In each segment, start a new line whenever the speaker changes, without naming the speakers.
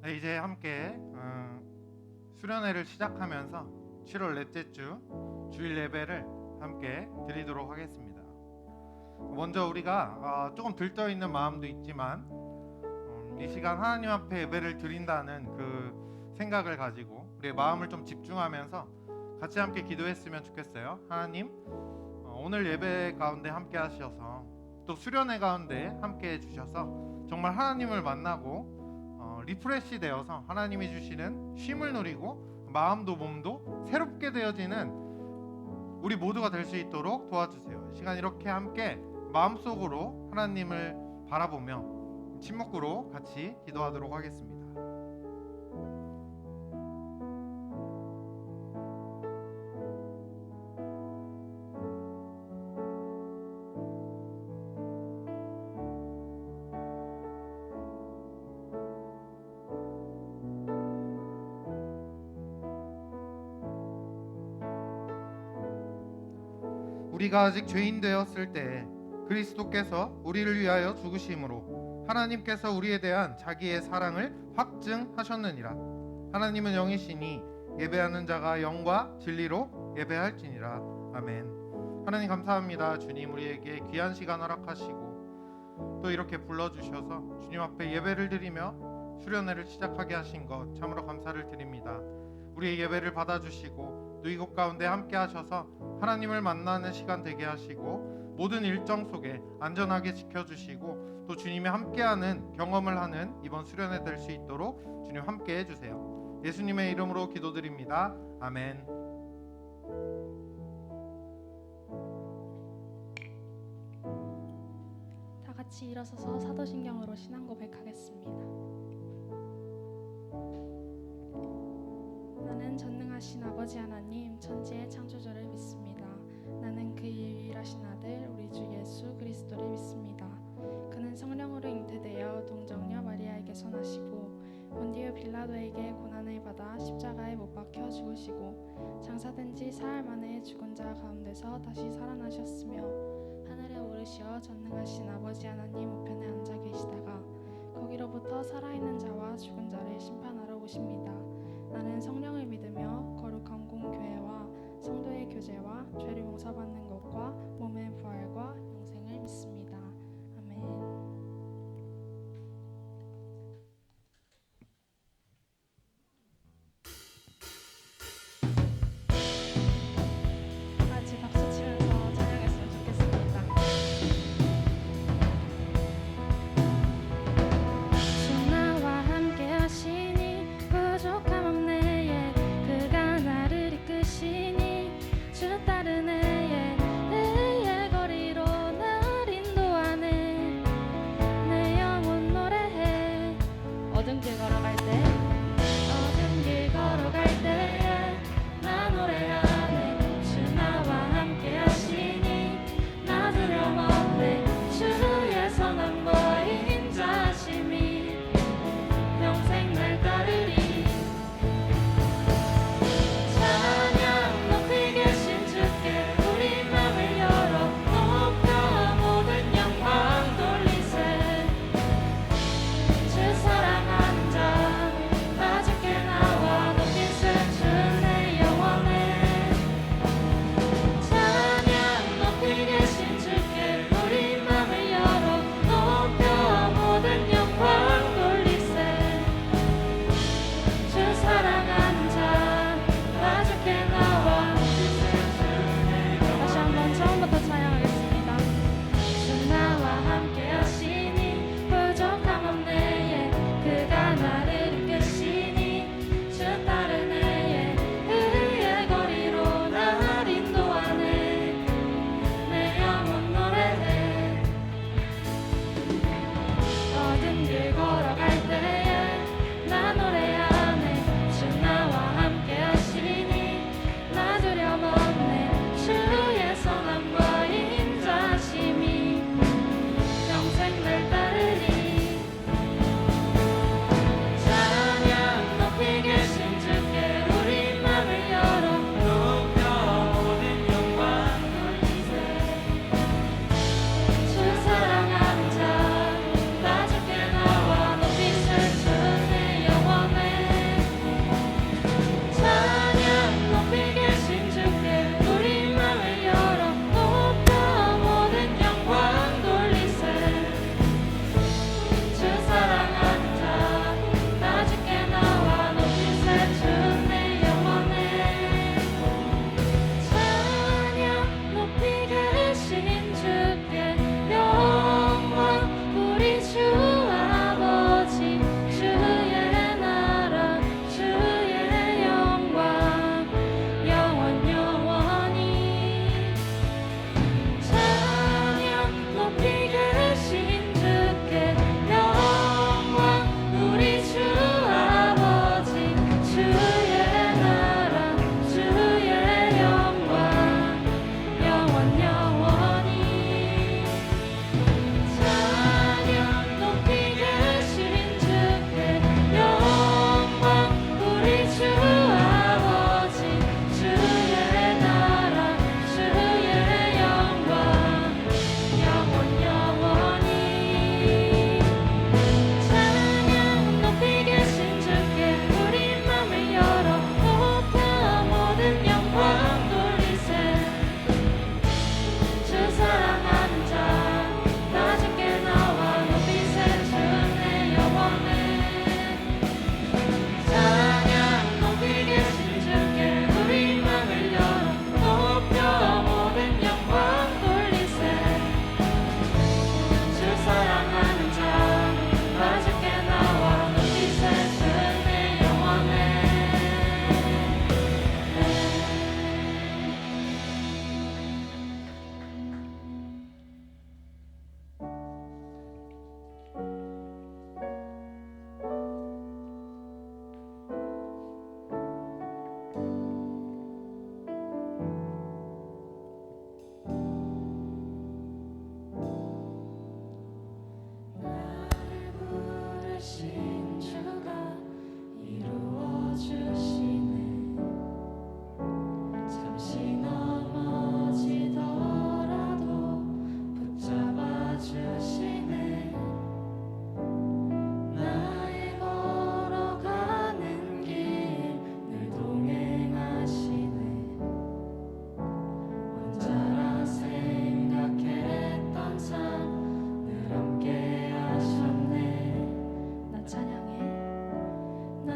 네, 이제 함께 수련회를 시작하면서 7월 넷째 주 주일 예배를 함께 드리도록 하겠습니다. 먼저 우리가 조금 들떠 있는 마음도 있지만 이 시간 하나님 앞에 예배를 드린다는 그 생각을 가지고 우리의 마음을 좀 집중하면서 같이 함께 기도했으면 좋겠어요. 하나님, 오늘 예배 가운데 함께 하셔서 또 수련회 가운데 함께 해주셔서 정말 하나님을 만나고 리프레시 되어서 하나님이 주시는 쉼을 누리고 마음도 몸도 새롭게 되어지는 우리 모두가 될 수 있도록 도와주세요. 이 시간 이렇게 함께 마음속으로 하나님을 바라보며 침묵으로 같이 기도하도록 하겠습니다. 우리가 아직 죄인 되었을 때 그리스도께서 우리를 위하여 죽으심으로 하나님께서 우리에 대한 자기의 사랑을 확증하셨느니라. 하나님은 영이시니 예배하는 자가 영과 진리로 예배할지니라. 아멘. 하나님 감사합니다. 주님, 우리에게 귀한 시간 허락하시고 또 이렇게 불러주셔서 주님 앞에 예배를 드리며 수련회를 시작하게 하신 것 참으로 감사를 드립니다. 우리의 예배를 받아주시고 또 이곳 가운데 함께 하셔서 하나님을 만나는 시간 되게 하시고 모든 일정 속에 안전하게 지켜주시고 또 주님이 함께하는 경험을 하는 이번 수련회 될 수 있도록 주님 함께 해주세요. 예수님의 이름으로 기도드립니다. 아멘.
다 같이 일어서서 사도신경으로 신앙 고백하겠습니다. 나는 전능하신 아버지 하나님 천지의 창조주를 믿습니다. 나는 그의 유일하신 아들 우리 주 예수 그리스도를 믿습니다. 그는 성령으로 잉태되어 동정녀 마리아에게 선하시고 본디오 빌라도에게 고난을 받아 십자가에 못 박혀 죽으시고 장사된 지 사흘 만에 죽은 자 가운데서 다시 살아나셨으며 하늘에 오르시어 전능하신 아버지 하나님 우편에 앉아 계시다가 거기로부터 살아있는 자와 죽은 자를 심판하러 오십니다. 나는 성령을 믿으며 거룩한 공교회와 성도의 교제와 죄를 용서받는 것과 몸의 부활과 영생을 믿습니다. 아멘. 같이 박수 치면서 찬양했으면 좋겠습니다. 주 나와 함께 하시니 부족함 없네. 그가 나를 이끄시니 주 따르네. 내 거리로 날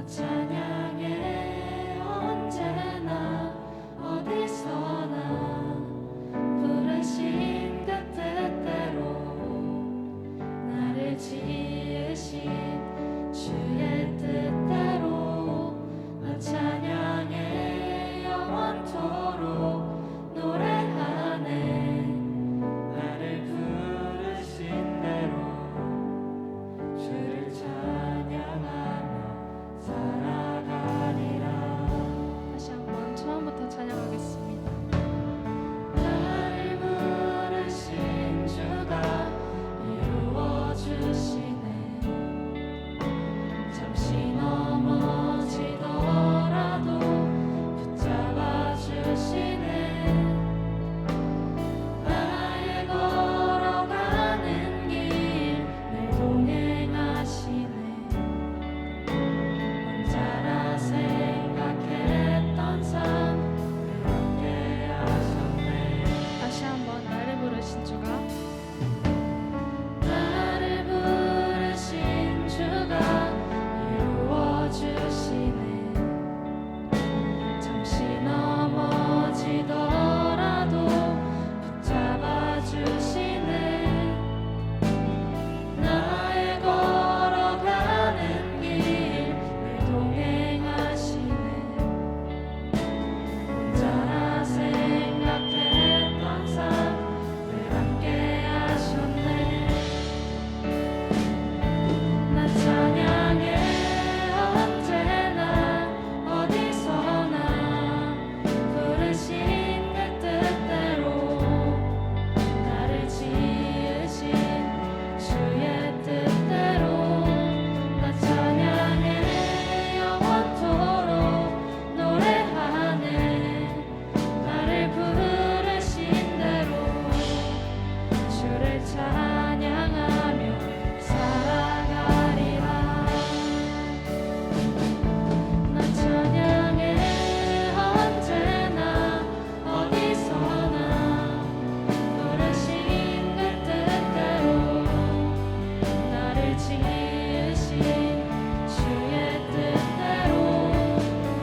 나 찬양해 언제나 어디서나 부르신 그 뜻대로 나를 지으신 주의 뜻대로 나 찬양해 영원토록 노래하네 나를 부르신 대로 주를 찬양하며 살아가리라. 다시 한번 처음부터 찬양하겠습니다. 나를 부르신 주가 이루어 주시네. 잠시 넘어지더라도 붙잡아 주시네. 나의 걸어가는 길 늘 동행하시네. 혼자라 생각했던 삶 함께 하셨네. 다시 한번 나를 부르신 주가 나를 부르신 주가 이루어 주시네. 잠시 넘어지더라도 붙잡아 주시네. 나의 걸어가는 길 늘 동행하시네. 혼자라 생각했던 삶 늘 함께 하셨네. 나 찬양해 언제나 어디서나 부르신 그 뜻대로 나를 지으신 주의 뜻대로 나 찬양해 영원토록 노래하네 나를 부르신 대로 주를 찬양하며 살아가리라. 나 찬양해 언제나 어디서나 부르신 그 뜻대로 나를 지으신 주의 뜻대로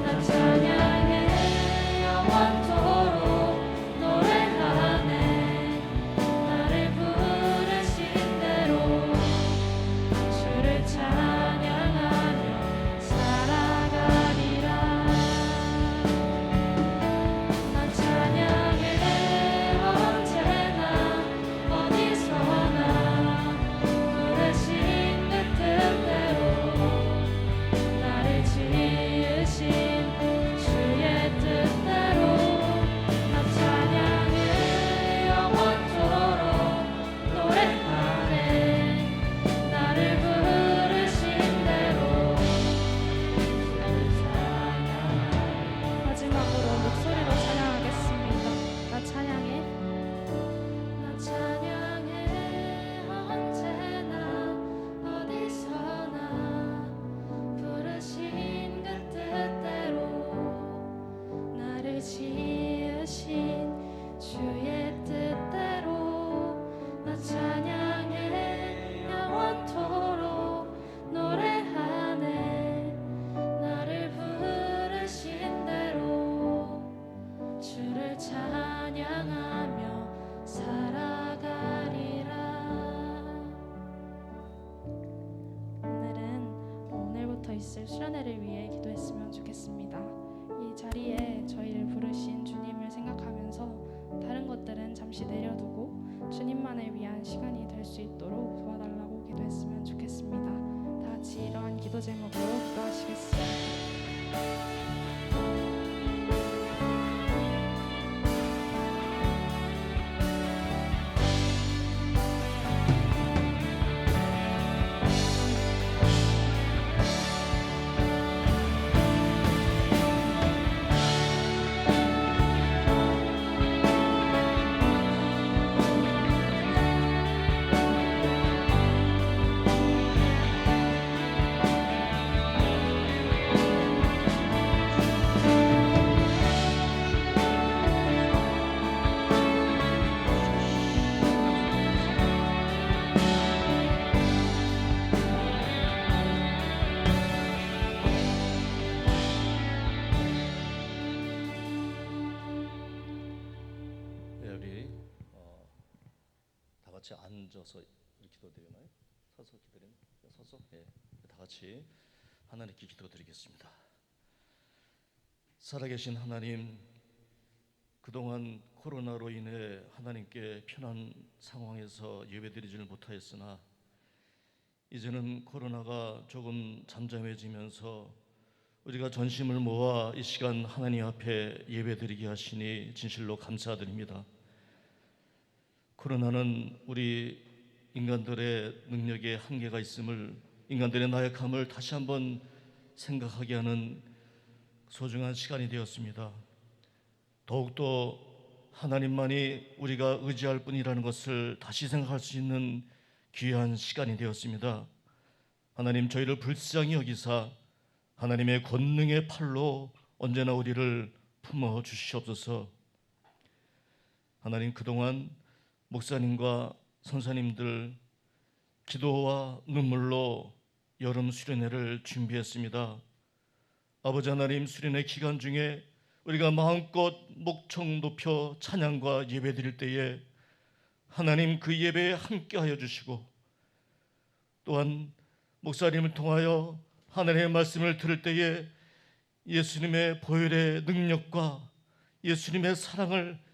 나 찬양해 영원토록 노래하네 나를 부르신 대로 주를 찬양하며 살아가리라. 나 찬양해 언제나 어디서나 부르신 그 뜻대로 나를 지으신 주의 뜻대로 나 찬양해 영원토록 노래하네 나를 부르신 대로 주를 찬양하네. 마지막으로 목소리로 찬양하겠습니다. 나 찬양해 언제나 어디서나 부르신 그 뜻대로 나를 지으신 주의 뜻대로 나 찬양해 영원토록 노래하네 나를 부르신 대로 주를 찬양하며 살아가리라. 오늘부터 있을 수련회를 위해 기도했으면 좋겠습니다. 이 자리에 저희를 부르신 주님을 생각하면서 다른 것들은 잠시 내려두고 주님만을 위한 시간이 될 수 있도록 도와달라고 기도했으면 좋겠습니다. 다 같이 이러한 기도 제목으로 기도하시겠습니다.
같이 앉아서 기도드리나요? 서서 기도드리나요? 서서? 예, 다 같이 하나님께 기도드리겠습니다. 살아계신 하나님, 그동안 코로나로 인해 하나님께 편한 상황에서 예배드리지를 못하였으나 이제는 코로나가 조금 잠잠해지면서 우리가 전심을 모아 이 시간 하나님 앞에 예배드리게 하시니 진실로 감사드립니다. 코로나는 우리 인간들의 능력에 한계가 있음을, 인간들의 나약함을 다시 한번 생각하게 하는 소중한 시간이 되었습니다. 더욱더 하나님만이 우리가 의지할 뿐이라는 것을 다시 생각할 수 있는 귀한 시간이 되었습니다. 하나님, 저희를 불쌍히 여기사 하나님의 권능의 팔로 언제나 우리를 품어 주시옵소서. 하나님, 그동안 목사님과 선사님들 기도와 눈물로 여름 수련회를 준비했습니다. 아버지 하나님, 수련회 기간 중에 우리가 마음껏 목청 높여 찬양과 예배 드릴 때에 하나님 그 예배에 함께하여 주시고, 또한 목사님을 통하여 하나님의 말씀을 들을 때에 예수님의 보혈의 능력과 예수님의 사랑을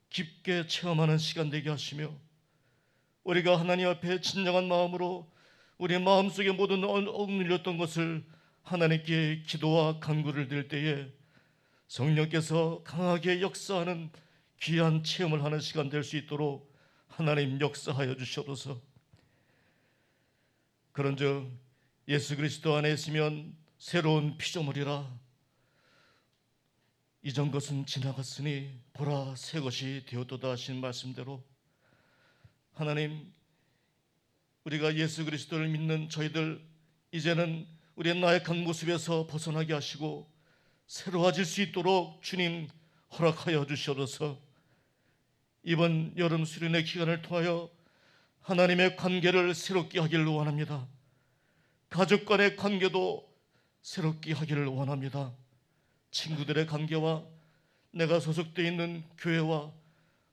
깊게 체험하는 시간 되게 하시며, 우리가 하나님 앞에 진정한 마음으로 우리 마음속에 모든 억눌렸던 것을 하나님께 기도와 간구를 드릴 때에 성령께서 강하게 역사하는 귀한 체험을 하는 시간 될 수 있도록 하나님 역사하여 주시옵소서. 그런즉 예수 그리스도 안에 있으면 새로운 피조물이라, 이전 것은 지나갔으니 보라 새 것이 되었도다 하신 말씀대로 하나님, 우리가 예수 그리스도를 믿는 저희들 이제는 우리의 나약한 모습에서 벗어나게 하시고 새로워질 수 있도록 주님 허락하여 주시옵소서. 이번 여름 수련회 기간을 통하여 하나님의 관계를 새롭게 하기를 원합니다. 가족 간의 관계도 새롭게 하기를 원합니다. 친구들의 관계와 내가 소속되어 있는 교회와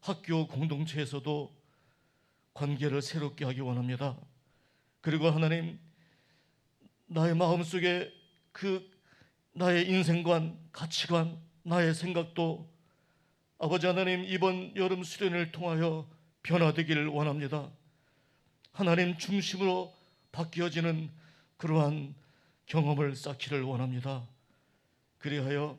학교 공동체에서도 관계를 새롭게 하기 원합니다. 그리고 하나님, 나의 마음속에 나의 인생관, 가치관, 나의 생각도 아버지 하나님 이번 여름 수련을 통하여 변화되기를 원합니다. 하나님 중심으로 바뀌어지는 그러한 경험을 쌓기를 원합니다. 그리하여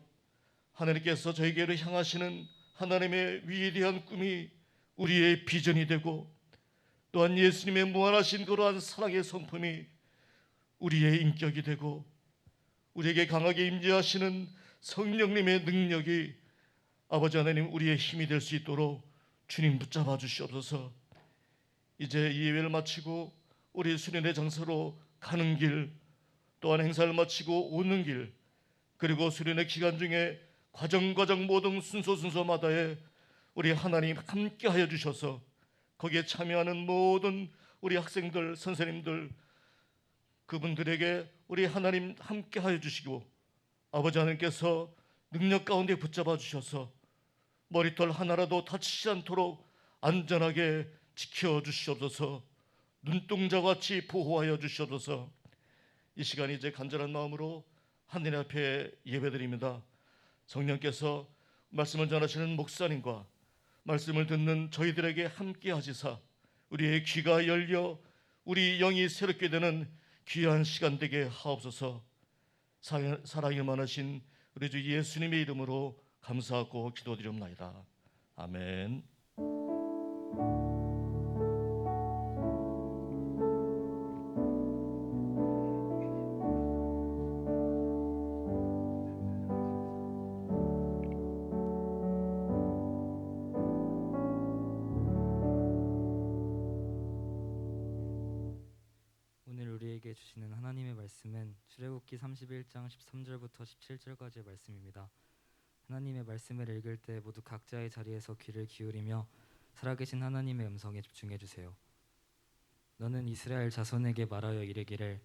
하나님께서 저희에게로 향하시는 하나님의 위대한 꿈이 우리의 비전이 되고, 또한 예수님의 무한하신 그러한 사랑의 성품이 우리의 인격이 되고, 우리에게 강하게 임재하시는 성령님의 능력이 아버지 하나님 우리의 힘이 될 수 있도록 주님 붙잡아 주시옵소서. 이제 이 예배를 마치고 우리 수련회 장소로 가는 길, 또한 행사를 마치고 오는 길, 그리고 수련회 기간 중에 과정 모든 순서마다에 우리 하나님 함께하여 주셔서 거기에 참여하는 모든 우리 학생들, 선생님들, 그분들에게 우리 하나님 함께하여 주시고, 아버지 하나님께서 능력 가운데 붙잡아 주셔서 머리털 하나라도 다치지 않도록 안전하게 지켜주시옵소서. 눈동자같이 보호하여 주시옵소서. 이 시간 이제 간절한 마음으로 하나님 앞에 예배드립니다. 성령께서 말씀을 전하시는 목사님과 말씀을 듣는 저희들에게 함께 하시사 우리의 귀가 열려 우리 영이 새롭게 되는 귀한 시간 되게 하옵소서. 사랑이 많으신 우리 주 예수님의 이름으로 감사하고 기도드리옵나이다. 아멘.
오늘 우리에게 주시는 하나님의 말씀은 출애굽기 31장 13절부터 17절까지의 말씀입니다. 하나님의 말씀을 읽을 때 모두 각자의 자리에서 귀를 기울이며 살아계신 하나님의 음성에 집중해 주세요. 너는 이스라엘 자손에게 말하여 이르기를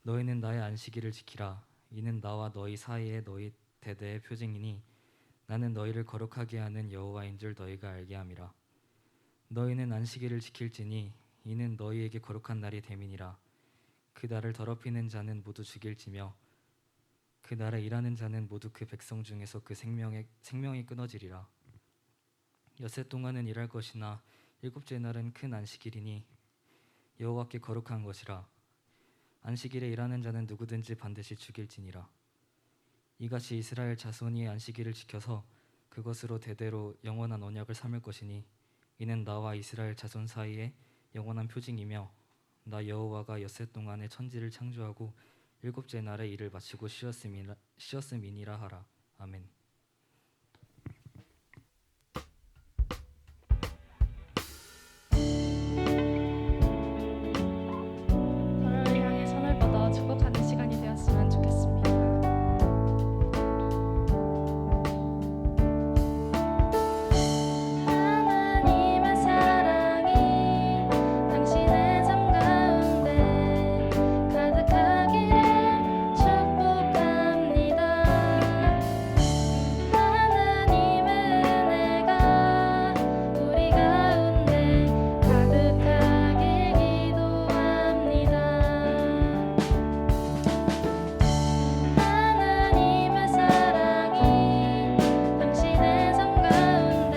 너희는 나의 안식일을 지키라. 이는 나와 너희 사이에 너희 대대의 표징이니 나는 너희를 거룩하게 하는 여호와인 줄 너희가 알게 함이라. 너희는 안식일을 지킬지니 이는 너희에게 거룩한 날이 됨이니라. 그 날을 더럽히는 자는 모두 죽일지며 그 날에 일하는 자는 모두 그 백성 중에서 그 생명이 끊어지리라. 엿새 동안은 일할 것이나 일곱째 날은 큰 안식일이니 여호와께 거룩한 것이라. 안식일에 일하는 자는 누구든지 반드시 죽일지니라. 이같이 이스라엘 자손이 안식일을 지켜서 그것으로 대대로 영원한 언약을 삼을 것이니 이는 나와 이스라엘 자손 사이에 영원한 표징이며 나 여호와가 엿새 동안에 천지를 창조하고 일곱째 날에 일을 마치고 쉬었음이니라 하라. 아멘.
서로를 향해 손을 뻗어 축복하는 시간이 되었으면 좋겠습니다. 하나님의 사랑이 당신의 삶 가운데 가득하기를 축복합니다. 하나님의 은혜가 우리 가운데 가득하길 기도합니다. 하나님의 사랑이 당신의 삶 가운데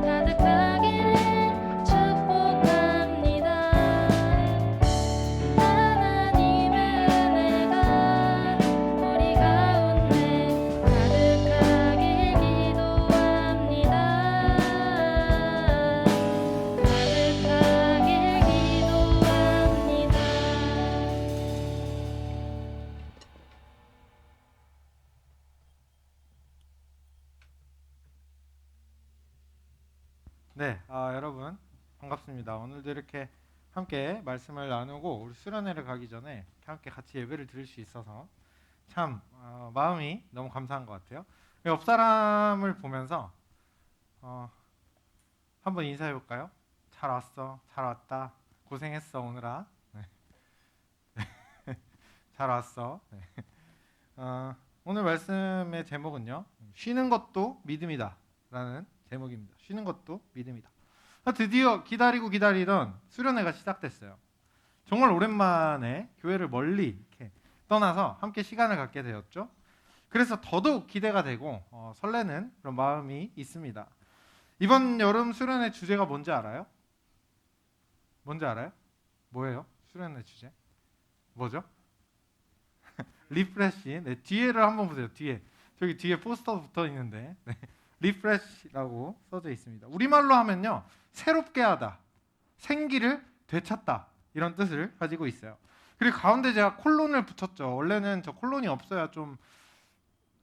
가득하기를 축복합니다. 하나님의 은혜가 우리 가운데 가득하길 기도합니다. 가득하길 기도합니다.
네, 여러분 반갑습니다. 오늘도 이렇게 함께 말씀을 나누고 우리 수련회를 가기 전에 이렇게 함께 같이 예배를 드릴 수 있어서 참 마음이 너무 감사한 것 같아요. 옆 사람을 보면서 한번 인사해 볼까요? 잘 왔어, 잘 왔다, 고생했어 오늘아. 네. 잘 왔어. 네. 오늘 말씀의 제목은요, 쉬는 것도 믿음이다라는 제목입니다. 쉬는 것도 믿음이다. 드디어 기다리고 기다리던 수련회가 시작됐어요. 정말 오랜만에 교회를 멀리 이렇게 떠나서 함께 시간을 갖게 되었죠. 그래서 더더욱 기대가 되고 설레는 그런 마음이 있습니다. 이번 여름 수련회 주제가 뭔지 알아요? 뭔지 알아요? 뭐예요? 수련회 주제? 뭐죠? 리프레시. 네, 뒤에를 한번 보세요. 뒤에. 저기 뒤에 포스터 붙어 있는데. 네. 리프레시라고 써져 있습니다. 우리말로 하면요, 새롭게 하다, 생기를 되찾다, 이런 뜻을 가지고 있어요. 그리고 가운데 제가 콜론을 붙였죠. 원래는 저 콜론이 없어야 좀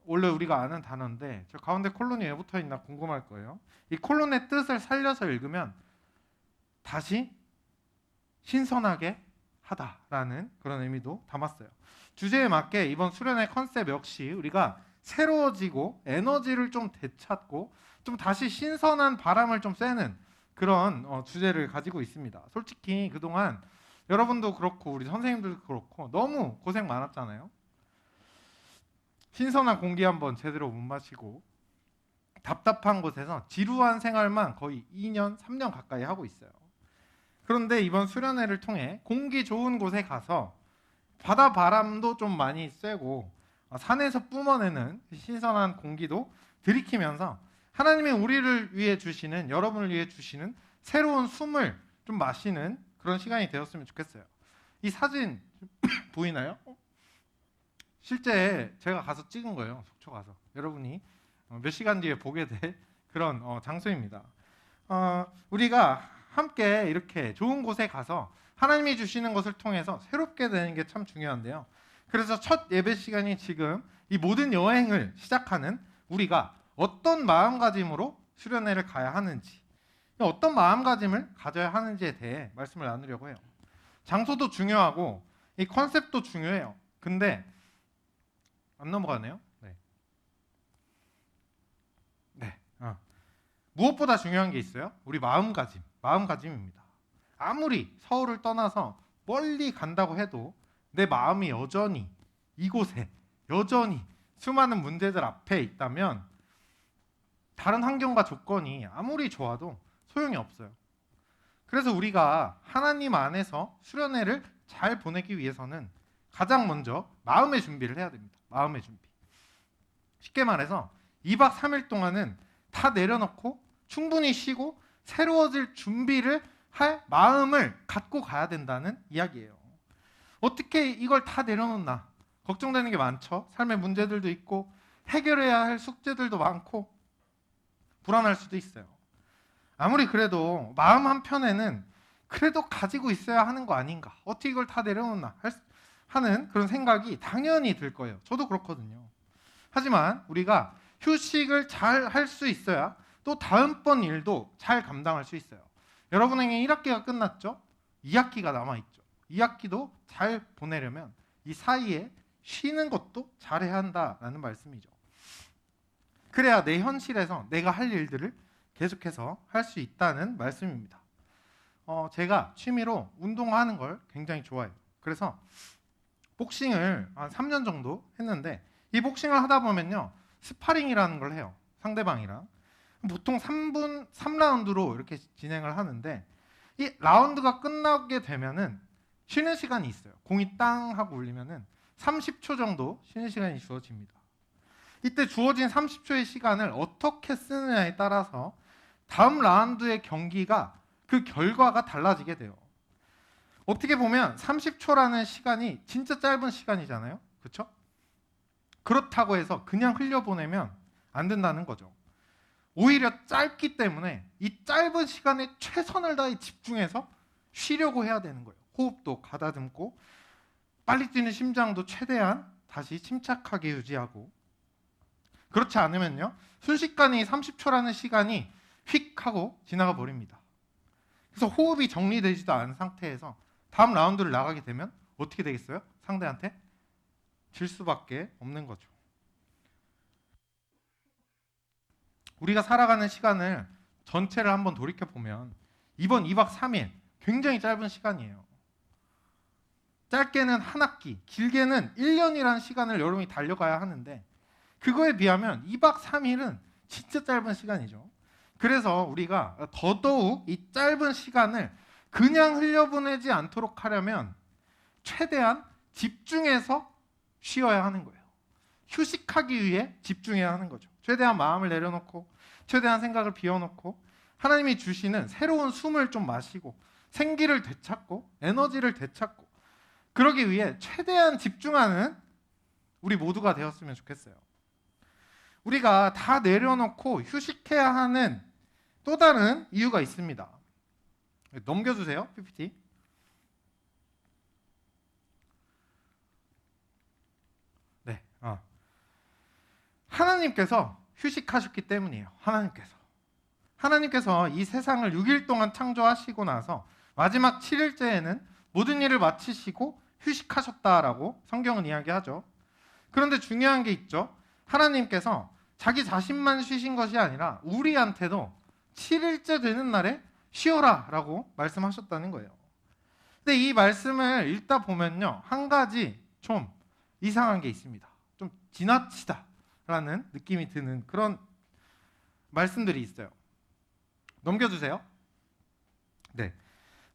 원래 우리가 아는 단어인데 저 가운데 콜론이 왜 붙어 있나 궁금할 거예요. 이 콜론의 뜻을 살려서 읽으면 다시 신선하게 하다라는 그런 의미도 담았어요. 주제에 맞게 이번 수련회 컨셉 역시 우리가 새로워지고 에너지를 좀 되찾고 좀 다시 신선한 바람을 좀 쐬는 그런 주제를 가지고 있습니다. 솔직히 그동안 여러분도 그렇고 우리 선생님들도 그렇고 너무 고생 많았잖아요. 신선한 공기 한번 제대로 못 마시고 답답한 곳에서 지루한 생활만 거의 2년, 3년 가까이 하고 있어요. 그런데 이번 수련회를 통해 공기 좋은 곳에 가서 바다 바람도 좀 많이 쐬고 산에서 뿜어내는 신선한 공기도 들이키면서 하나님이 우리를 위해 주시는, 여러분을 위해 주시는 새로운 숨을 좀 마시는 그런 시간이 되었으면 좋겠어요. 이 사진 보이나요? 실제 제가 가서 찍은 거예요. 속초 가서. 여러분이 몇 시간 뒤에 보게 될 그런 장소입니다. 우리가 함께 이렇게 좋은 곳에 가서 하나님이 주시는 것을 통해서 새롭게 되는 게 참 중요한데요. 그래서 첫 예배 시간이 지금 이 모든 여행을 시작하는 우리가 어떤 마음가짐으로 수련회를 가야 하는지, 어떤 마음가짐을 가져야 하는지에 대해 말씀을 나누려고 해요. 장소도 중요하고 이 컨셉도 중요해요. 근데 안 넘어가네요. 네. 무엇보다 중요한 게 있어요. 우리 마음가짐입니다. 아무리 서울을 떠나서 멀리 간다고 해도 내 마음이 여전히 이곳에 여전히 수많은 문제들 앞에 있다면 다른 환경과 조건이 아무리 좋아도 소용이 없어요. 그래서 우리가 하나님 안에서 수련회를 잘 보내기 위해서는 가장 먼저 마음의 준비를 해야 됩니다. 마음의 준비. 쉽게 말해서 2박 3일 동안은 다 내려놓고 충분히 쉬고 새로워질 준비를 할 마음을 갖고 가야 된다는 이야기예요. 어떻게 이걸 다 내려놓나? 걱정되는 게 많죠. 삶의 문제들도 있고 해결해야 할 숙제들도 많고 불안할 수도 있어요. 아무리 그래도 마음 한편에는 그래도 가지고 있어야 하는 거 아닌가? 어떻게 이걸 다 내려놓나? 하는 그런 생각이 당연히 들 거예요. 저도 그렇거든요. 하지만 우리가 휴식을 잘 할 수 있어야 또 다음번 일도 잘 감당할 수 있어요. 여러분에게 1학기가 끝났죠? 2학기가 남아있죠. 2학기도 잘 보내려면 이 사이에 쉬는 것도 잘해야 한다라는 말씀이죠. 그래야 내 현실에서 내가 할 일들을 계속해서 할 수 있다는 말씀입니다. 제가 취미로 운동하는 걸 굉장히 좋아해요. 그래서 복싱을 한 3년 정도 했는데 이 복싱을 하다 보면요. 스파링이라는 걸 해요. 상대방이랑. 보통 3라운드로 이렇게 진행을 하는데 이 라운드가 끝나게 되면은 쉬는 시간이 있어요. 공이 땅 하고 울리면은 30초 정도 쉬는 시간이 주어집니다. 이때 주어진 30초의 시간을 어떻게 쓰느냐에 따라서 다음 라운드의 경기가 그 결과가 달라지게 돼요. 어떻게 보면 30초라는 시간이 진짜 짧은 시간이잖아요. 그렇죠? 그렇다고 해서 그냥 흘려보내면 안 된다는 거죠. 오히려 짧기 때문에 이 짧은 시간에 최선을 다해 집중해서 쉬려고 해야 되는 거예요. 호흡도 가다듬고 빨리 뛰는 심장도 최대한 다시 침착하게 유지하고 그렇지 않으면요. 순식간에 30초라는 시간이 휙 하고 지나가 버립니다. 그래서 호흡이 정리되지도 않은 상태에서 다음 라운드를 나가게 되면 어떻게 되겠어요? 상대한테 질 수밖에 없는 거죠. 우리가 살아가는 시간을 전체를 한번 돌이켜보면 이번 2박 3일 굉장히 짧은 시간이에요. 짧게는 한 학기, 길게는 1년이라는 시간을 여러분이 달려가야 하는데 그거에 비하면 2박 3일은 진짜 짧은 시간이죠. 그래서 우리가 더더욱 이 짧은 시간을 그냥 흘려보내지 않도록 하려면 최대한 집중해서 쉬어야 하는 거예요. 휴식하기 위해 집중해야 하는 거죠. 최대한 마음을 내려놓고 최대한 생각을 비워놓고 하나님이 주시는 새로운 숨을 좀 마시고 생기를 되찾고 에너지를 되찾고 그러기 위해 최대한 집중하는 우리 모두가 되었으면 좋겠어요. 우리가 다 내려놓고 휴식해야 하는 또 다른 이유가 있습니다. 넘겨주세요. PPT. 네. 하나님께서 휴식하셨기 때문이에요. 하나님께서 이 세상을 6일 동안 창조하시고 나서 마지막 7일째에는 모든 일을 마치시고 휴식하셨다라고 성경은 이야기하죠. 그런데 중요한 게 있죠. 하나님께서 자기 자신만 쉬신 것이 아니라 우리한테도 7일째 되는 날에 쉬어라 라고 말씀하셨다는 거예요. 근데 이 말씀을 읽다 보면요. 한 가지 좀 이상한 게 있습니다. 좀 지나치다 라는 느낌이 드는 그런 말씀들이 있어요. 넘겨주세요. 네.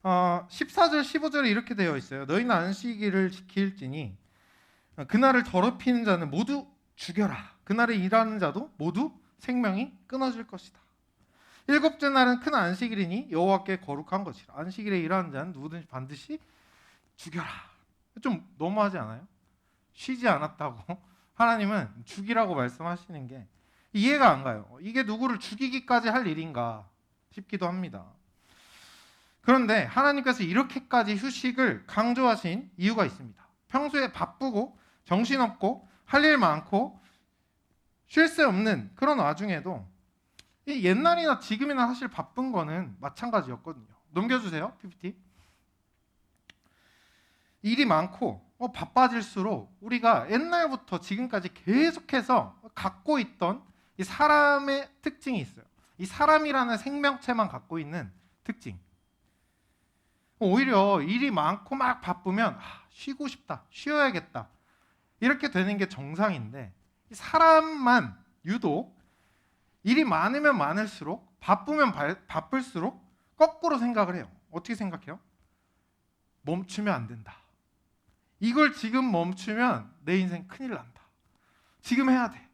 14절 15절에 이렇게 되어 있어요. 너희는 안식일을 지킬지니 그날을 더럽히는 자는 모두 죽여라. 그날에 일하는 자도 모두 생명이 끊어질 것이다. 7째 날은 큰 안식일이니 여호와께 거룩한 것이라. 안식일에 일하는 자는 누구든지 반드시 죽여라. 좀 너무하지 않아요? 쉬지 않았다고 하나님은 죽이라고 말씀하시는 게 이해가 안 가요. 이게 누구를 죽이기까지 할 일인가 싶기도 합니다. 그런데 하나님께서 이렇게까지 휴식을 강조하신 이유가 있습니다. 평소에 바쁘고 정신없고 할 일 많고 쉴 새 없는 그런 와중에도 옛날이나 지금이나 사실 바쁜 거는 마찬가지였거든요. 넘겨주세요. PPT. 일이 많고 바빠질수록 우리가 옛날부터 지금까지 계속해서 갖고 있던 이 사람의 특징이 있어요. 이 사람이라는 생명체만 갖고 있는 특징. 오히려 일이 많고 막 바쁘면 쉬고 싶다, 쉬어야겠다 이렇게 되는 게 정상인데 사람만 유독 일이 많으면 많을수록 바쁘면 바쁠수록 거꾸로 생각을 해요. 어떻게 생각해요? 멈추면 안 된다. 이걸 지금 멈추면 내 인생 큰일 난다. 지금 해야 돼.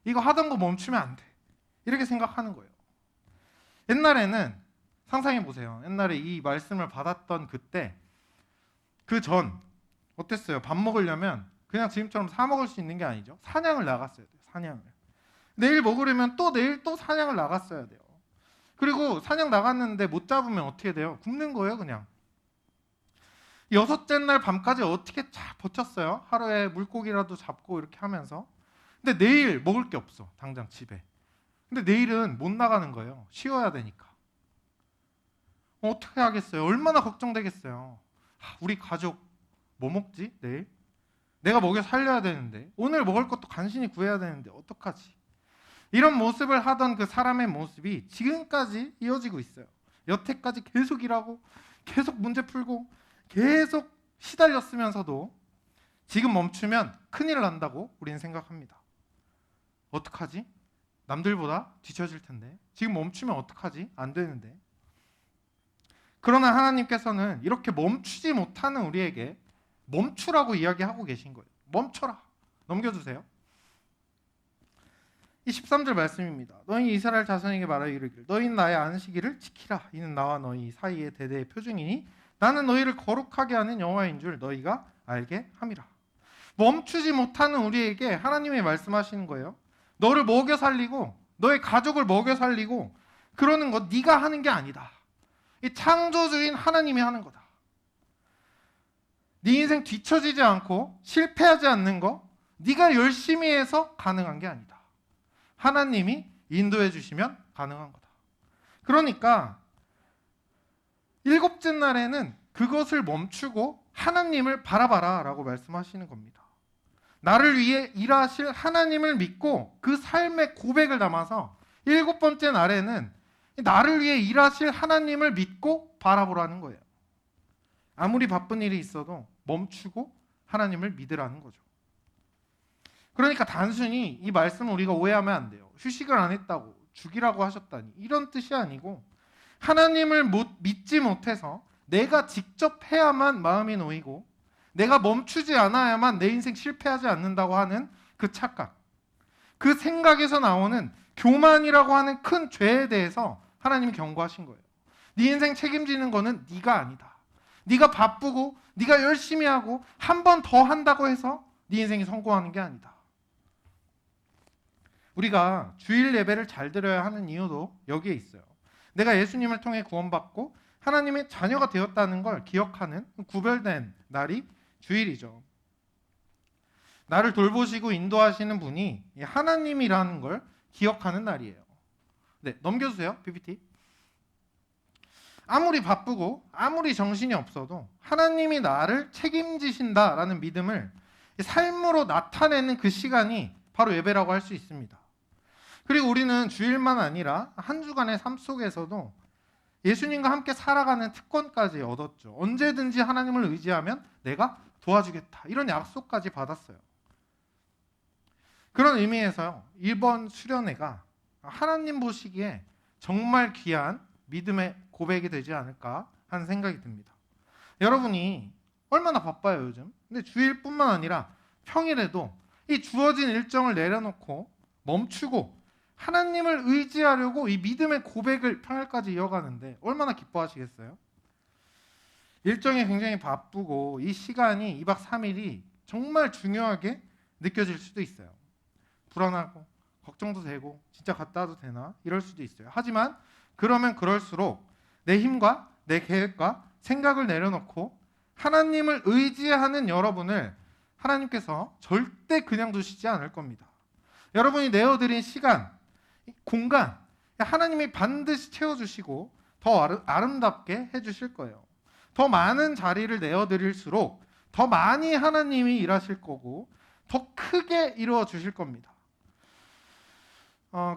이거 하던 거 멈추면 안 돼. 이렇게 생각하는 거예요. 옛날에는 상상해 보세요. 옛날에 이 말씀을 받았던 그때 그 전 어땠어요? 밥 먹으려면 그냥 지금처럼 사 먹을 수 있는 게 아니죠. 사냥을 나갔어야 돼요. 사냥을. 내일 먹으려면 또 내일 또 사냥을 나갔어야 돼요. 그리고 사냥 나갔는데 못 잡으면 어떻게 돼요? 굶는 거예요, 그냥. 여섯째 날 밤까지 어떻게 잘 버텼어요? 하루에 물고기라도 잡고 이렇게 하면서. 근데 내일 먹을 게 없어, 당장 집에. 근데 내일은 못 나가는 거예요. 쉬어야 되니까. 어떻게 하겠어요? 얼마나 걱정되겠어요. 우리 가족 뭐 먹지 내일? 내가 먹여 살려야 되는데, 오늘 먹을 것도 간신히 구해야 되는데 어떡하지? 이런 모습을 하던 그 사람의 모습이 지금까지 이어지고 있어요. 여태까지 계속 일하고 계속 문제 풀고 계속 시달렸으면서도 지금 멈추면 큰일 난다고 우리는 생각합니다. 어떡하지? 남들보다 뒤처질 텐데. 지금 멈추면 어떡하지? 안 되는데. 그러나 하나님께서는 이렇게 멈추지 못하는 우리에게 멈추라고 이야기하고 계신 거예요. 멈춰라. 넘겨주세요. 이 13절 말씀입니다. 너희 이스라엘 자손에게 말하여 이르기를 너희는 나의 안식일을 지키라. 이는 나와 너희 사이의 대대의 표징이니 나는 너희를 거룩하게 하는 여호와인 줄 너희가 알게 함이라. 멈추지 못하는 우리에게 하나님이 말씀하시는 거예요. 너를 먹여 살리고 너의 가족을 먹여 살리고 그러는 것 네가 하는 게 아니다. 이 창조주인 하나님이 하는 거다. 네 인생 뒤처지지 않고 실패하지 않는 거 네가 열심히 해서 가능한 게 아니다. 하나님이 인도해 주시면 가능한 거다. 그러니까 일곱째 날에는 그것을 멈추고 하나님을 바라봐라 라고 말씀하시는 겁니다. 나를 위해 일하실 하나님을 믿고 그 삶의 고백을 담아서 일곱 번째 날에는 나를 위해 일하실 하나님을 믿고 바라보라는 거예요. 아무리 바쁜 일이 있어도 멈추고 하나님을 믿으라는 거죠. 그러니까 단순히 이 말씀을 우리가 오해하면 안 돼요. 휴식을 안 했다고 죽이라고 하셨다니 이런 뜻이 아니고 하나님을 믿지 못해서 내가 직접 해야만 마음이 놓이고 내가 멈추지 않아야만 내 인생 실패하지 않는다고 하는 그 착각, 그 생각에서 나오는 교만이라고 하는 큰 죄에 대해서 하나님이 경고하신 거예요. 네 인생 책임지는 거는 네가 아니다. 네가 바쁘고 네가 열심히 하고 한 번 더 한다고 해서 네 인생이 성공하는 게 아니다. 우리가 주일 예배를 잘 드려야 하는 이유도 여기에 있어요. 내가 예수님을 통해 구원받고 하나님의 자녀가 되었다는 걸 기억하는 구별된 날이 주일이죠. 나를 돌보시고 인도하시는 분이 하나님이라는 걸 기억하는 날이에요. 네, 넘겨주세요. PPT. 아무리 바쁘고 아무리 정신이 없어도 하나님이 나를 책임지신다라는 믿음을 삶으로 나타내는 그 시간이 바로 예배라고 할 수 있습니다. 그리고 우리는 주일만 아니라 한 주간의 삶 속에서도 예수님과 함께 살아가는 특권까지 얻었죠. 언제든지 하나님을 의지하면 내가 도와주겠다. 이런 약속까지 받았어요. 그런 의미에서 이번 수련회가 하나님 보시기에 정말 귀한 믿음의 고백이 되지 않을까 하는 생각이 듭니다. 여러분이 얼마나 바빠요 요즘? 근데 주일뿐만 아니라 평일에도 이 주어진 일정을 내려놓고 멈추고 하나님을 의지하려고 이 믿음의 고백을 평일까지 이어가는데 얼마나 기뻐하시겠어요? 일정이 굉장히 바쁘고 이 시간이 2박 3일이 정말 중요하게 느껴질 수도 있어요. 불안하고 걱정도 되고 진짜 갔다 와도 되나? 이럴 수도 있어요. 하지만 그러면 그럴수록 내 힘과 내 계획과 생각을 내려놓고 하나님을 의지하는 여러분을 하나님께서 절대 그냥 두시지 않을 겁니다. 여러분이 내어드린 시간, 공간, 하나님이 반드시 채워주시고 더 아름답게 해주실 거예요. 더 많은 자리를 내어드릴수록 더 많이 하나님이 일하실 거고 더 크게 이루어 주실 겁니다.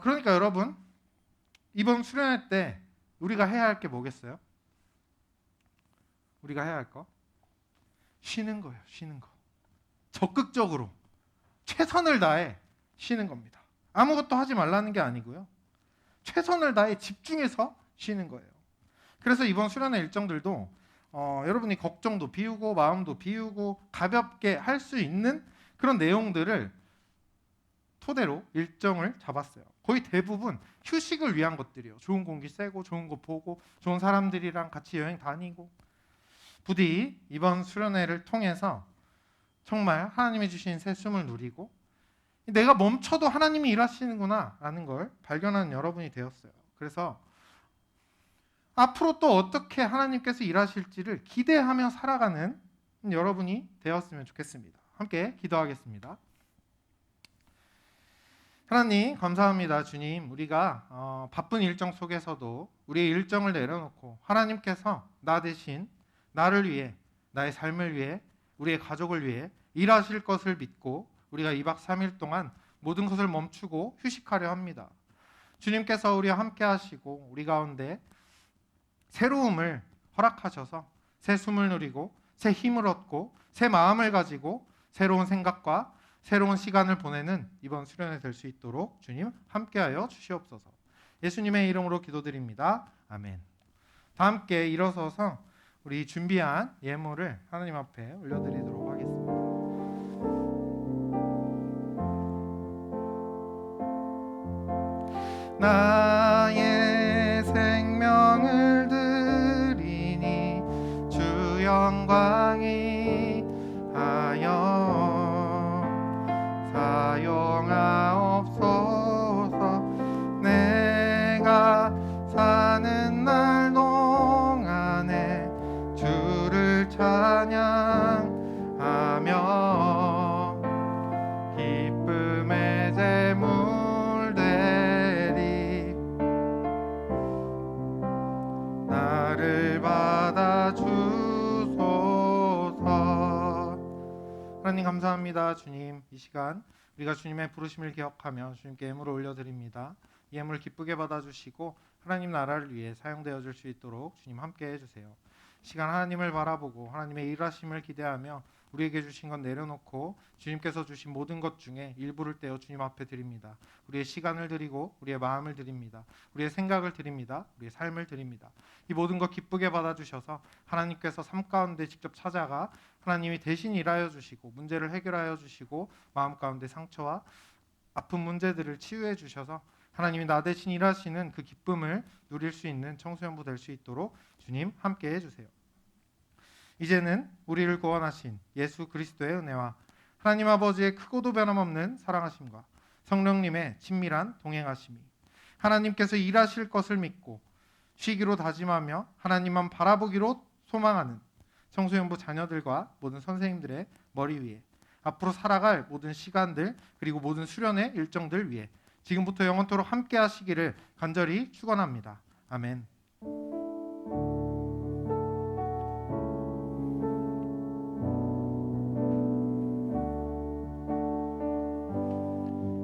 그러니까 여러분 이번 수련회 때 우리가 해야 할 게 뭐겠어요? 우리가 해야 할 거? 쉬는 거예요. 쉬는 거. 적극적으로 최선을 다해 쉬는 겁니다. 아무것도 하지 말라는 게 아니고요. 최선을 다해 집중해서 쉬는 거예요. 그래서 이번 수련회 일정들도 여러분이 걱정도 비우고 마음도 비우고 가볍게 할 수 있는 그런 내용들을 토대로 일정을 잡았어요. 거의 대부분 휴식을 위한 것들이에요. 좋은 공기 쐬고 좋은 거 보고 좋은 사람들이랑 같이 여행 다니고. 부디 이번 수련회를 통해서 정말 하나님이 주신 새 숨을 누리고 내가 멈춰도 하나님이 일하시는구나 라는 걸 발견하는 여러분이 되었어요. 그래서 앞으로 또 어떻게 하나님께서 일하실지를 기대하며 살아가는 여러분이 되었으면 좋겠습니다. 함께 기도하겠습니다. 하나님 감사합니다. 주님, 우리가 바쁜 일정 속에서도 우리의 일정을 내려놓고 하나님께서 나 대신 나를 위해, 나의 삶을 위해, 우리의 가족을 위해 일하실 것을 믿고 우리가 2박 3일 동안 모든 것을 멈추고 휴식하려 합니다. 주님께서 우리와 함께 하시고 우리 가운데 새로움을 허락하셔서 새 숨을 누리고 새 힘을 얻고 새 마음을 가지고 새로운 생각과 새로운 시간을 보내는 이번 수련회 될 수 있도록 주님 함께하여 주시옵소서. 예수님의 이름으로 기도드립니다. 아멘. 다 함께 일어서서 우리 준비한 예물을 하나님 앞에 올려드리도록 하겠습니다. 나의 생명을 드리니 주 영광이 하여 사용하옵소서. 내가 사는 날 동안에 주를 찬양하며 기쁨의 제물 되리. 나를 받아 주소서. 하나님 감사합니다. 주님, 이 시간 우리가 주님의 부르심을 기억하며 주님께 예물을 올려드립니다. 이 예물 기쁘게 받아주시고 하나님 나라를 위해 사용되어질 수 있도록 주님 함께 해주세요. 시간 하나님을 바라보고 하나님의 일하심을 기대하며 우리에게 주신 건 내려놓고 주님께서 주신 모든 것 중에 일부를 떼어 주님 앞에 드립니다. 우리의 시간을 드리고 우리의 마음을 드립니다. 우리의 생각을 드립니다. 우리의 삶을 드립니다. 이 모든 것 기쁘게 받아주셔서 하나님께서 삶 가운데 직접 찾아가 하나님이 대신 일하여 주시고 문제를 해결하여 주시고 마음 가운데 상처와 아픈 문제들을 치유해 주셔서 하나님이 나 대신 일하시는 그 기쁨을 누릴 수 있는 청소년부 될 수 있도록 주님 함께 해주세요. 이제는 우리를 구원하신 예수 그리스도의 은혜와 하나님 아버지의 크고도 변함없는 사랑하심과 성령님의 친밀한 동행하심이 하나님께서 일하실 것을 믿고 쉬기로 다짐하며 하나님만 바라보기로 소망하는 청소년부 자녀들과 모든 선생님들의 머리 위에 앞으로 살아갈 모든 시간들 그리고 모든 수련의 일정들 위에 지금부터 영원토록 함께 하시기를 간절히 축원합니다. 아멘.